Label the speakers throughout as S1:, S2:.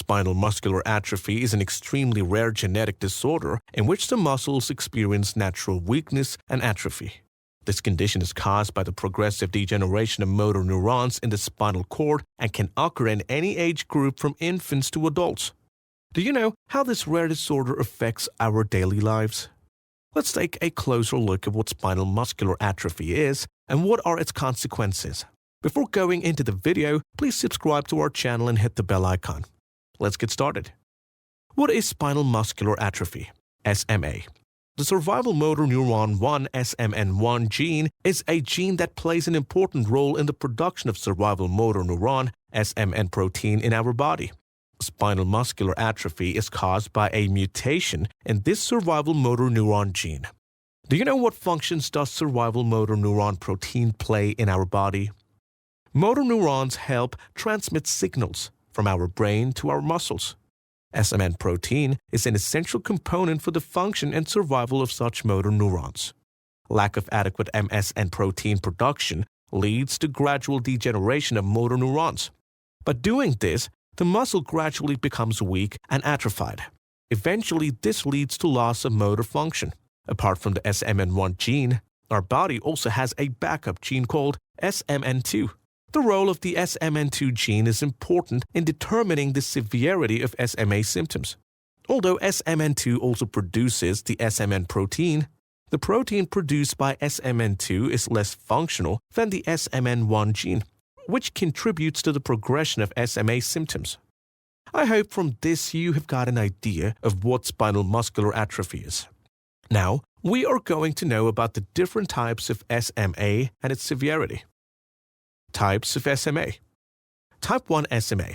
S1: Spinal muscular atrophy is an extremely rare genetic disorder in which the muscles experience natural weakness and atrophy. This condition is caused by the progressive degeneration of motor neurons in the spinal cord and can occur in any age group from infants to adults. Do you know how this rare disorder affects our daily lives? Let's take a closer look at what spinal muscular atrophy is and what are its consequences. Before going into the video, please subscribe to our channel and hit the bell icon. Let's get started. What is spinal muscular atrophy? SMA. The survival motor neuron 1 SMN1 gene is a gene that plays an important role in the production of survival motor neuron SMN protein in our body. Spinal muscular atrophy is caused by a mutation in this survival motor neuron gene. Do you know what functions does survival motor neuron protein play in our body? Motor neurons help transmit signals from our brain to our muscles. SMN protein is an essential component for the function and survival of such motor neurons. Lack of adequate MSN protein production leads to gradual degeneration of motor neurons. By doing this, the muscle gradually becomes weak and atrophied. Eventually, this leads to loss of motor function. Apart from the SMN1 gene, our body also has a backup gene called SMN2. The role of the SMN2 gene is important in determining the severity of SMA symptoms. Although SMN2 also produces the SMN protein, the protein produced by SMN2 is less functional than the SMN1 gene, which contributes to the progression of SMA symptoms. I hope from this you have got an idea of what spinal muscular atrophy is. Now, we are going to know about the different types of SMA and its severity. Types of SMA. Type 1 SMA.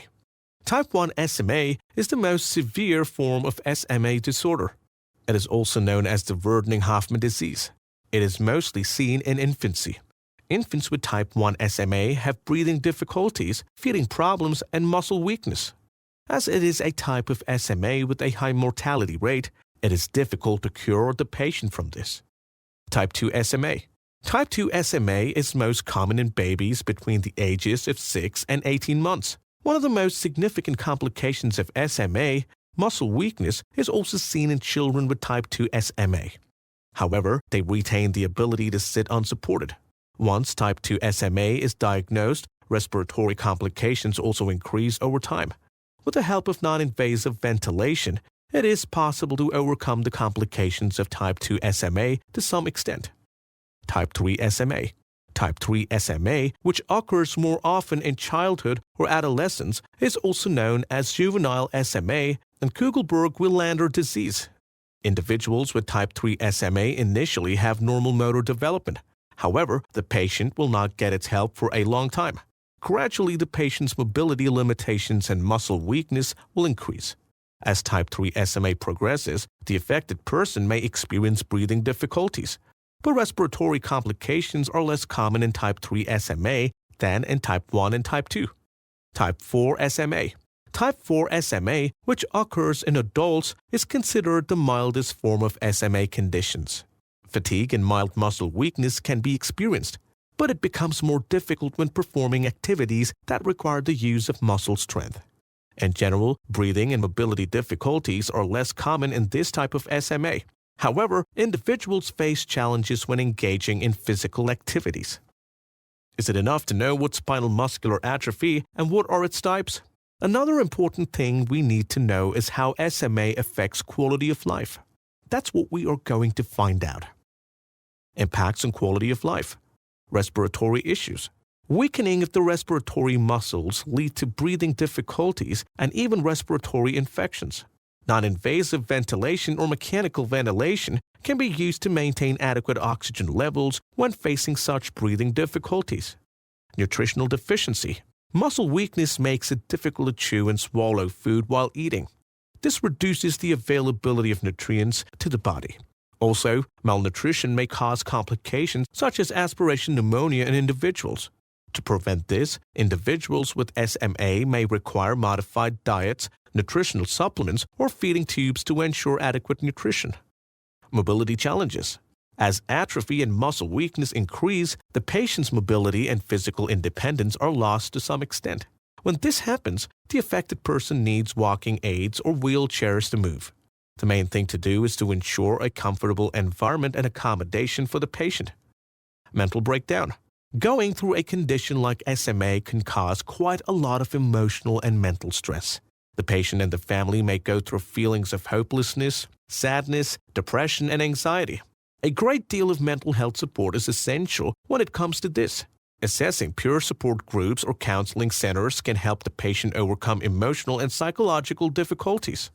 S1: Type 1 SMA is the most severe form of SMA disorder. It is also known as the Vertning-Hoffmann disease. It is mostly seen in infancy. Infants with type 1 SMA have breathing difficulties, feeding problems, and muscle weakness. As it is a type of SMA with a high mortality rate, it is difficult to cure the patient from this. Type 2 SMA. Type 2 SMA is most common in babies between the ages of 6 and 18 months. One of the most significant complications of SMA, muscle weakness, is also seen in children with type 2 SMA. However, they retain the ability to sit unsupported. Once type 2 SMA is diagnosed, respiratory complications also increase over time. With the help of non-invasive ventilation, it is possible to overcome the complications of type 2 SMA to some extent. Type 3 SMA. Type 3 SMA, which occurs more often in childhood or adolescence, is also known as juvenile SMA and Kugelberg-Weilander disease. Individuals with type 3 SMA initially have normal motor development. However, the patient will not get its help for a long time. Gradually, the patient's mobility limitations and muscle weakness will increase. As type 3 SMA progresses, the affected person may experience breathing difficulties. But respiratory complications are less common in type 3 SMA than in type 1 and type 2. Type 4 SMA. Type 4 SMA, which occurs in adults, is considered the mildest form of SMA conditions. Fatigue and mild muscle weakness can be experienced, but it becomes more difficult when performing activities that require the use of muscle strength. In general, breathing and mobility difficulties are less common in this type of SMA. However, individuals face challenges when engaging in physical activities. Is it enough to know what spinal muscular atrophy and what are its types? Another important thing we need to know is how SMA affects quality of life. That's what we are going to find out. Impacts on quality of life. Respiratory issues. Weakening of the respiratory muscles lead to breathing difficulties and even respiratory infections. Non-invasive ventilation or mechanical ventilation can be used to maintain adequate oxygen levels when facing such breathing difficulties. Nutritional deficiency. Muscle weakness makes it difficult to chew and swallow food while eating. This reduces the availability of nutrients to the body. Also, malnutrition may cause complications such as aspiration pneumonia in individuals. To prevent this, individuals with SMA may require modified diets, nutritional supplements, or feeding tubes to ensure adequate nutrition. Mobility challenges. As atrophy and muscle weakness increase, the patient's mobility and physical independence are lost to some extent. When this happens, the affected person needs walking aids or wheelchairs to move. The main thing to do is to ensure a comfortable environment and accommodation for the patient. Mental breakdown. Going through a condition like SMA can cause quite a lot of emotional and mental stress. The patient and the family may go through feelings of hopelessness, sadness, depression, and anxiety. A great deal of mental health support is essential when it comes to this. Assessing peer support groups or counseling centers can help the patient overcome emotional and psychological difficulties.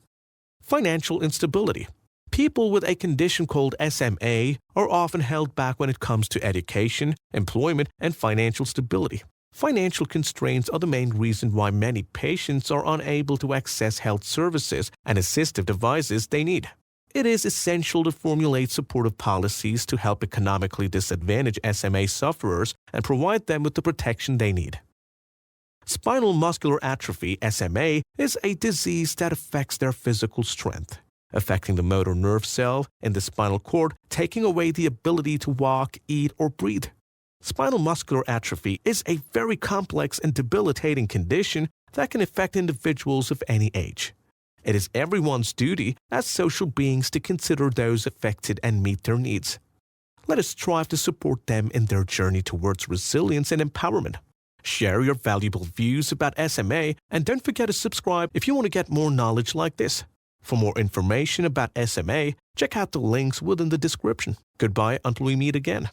S1: Financial instability. People with a condition called SMA are often held back when it comes to education, employment, and financial stability. Financial constraints are the main reason why many patients are unable to access health services and assistive devices they need. It is essential to formulate supportive policies to help economically disadvantaged SMA sufferers and provide them with the protection they need. Spinal Muscular Atrophy, SMA, is a disease that affects their physical strength, affecting the motor nerve cell in the spinal cord, taking away the ability to walk, eat, or breathe. Spinal muscular atrophy is a very complex and debilitating condition that can affect individuals of any age. It is everyone's duty as social beings to consider those affected and meet their needs. Let us strive to support them in their journey towards resilience and empowerment. Share your valuable views about SMA and don't forget to subscribe if you want to get more knowledge like this. For more information about SMA, check out the links within the description. Goodbye until we meet again.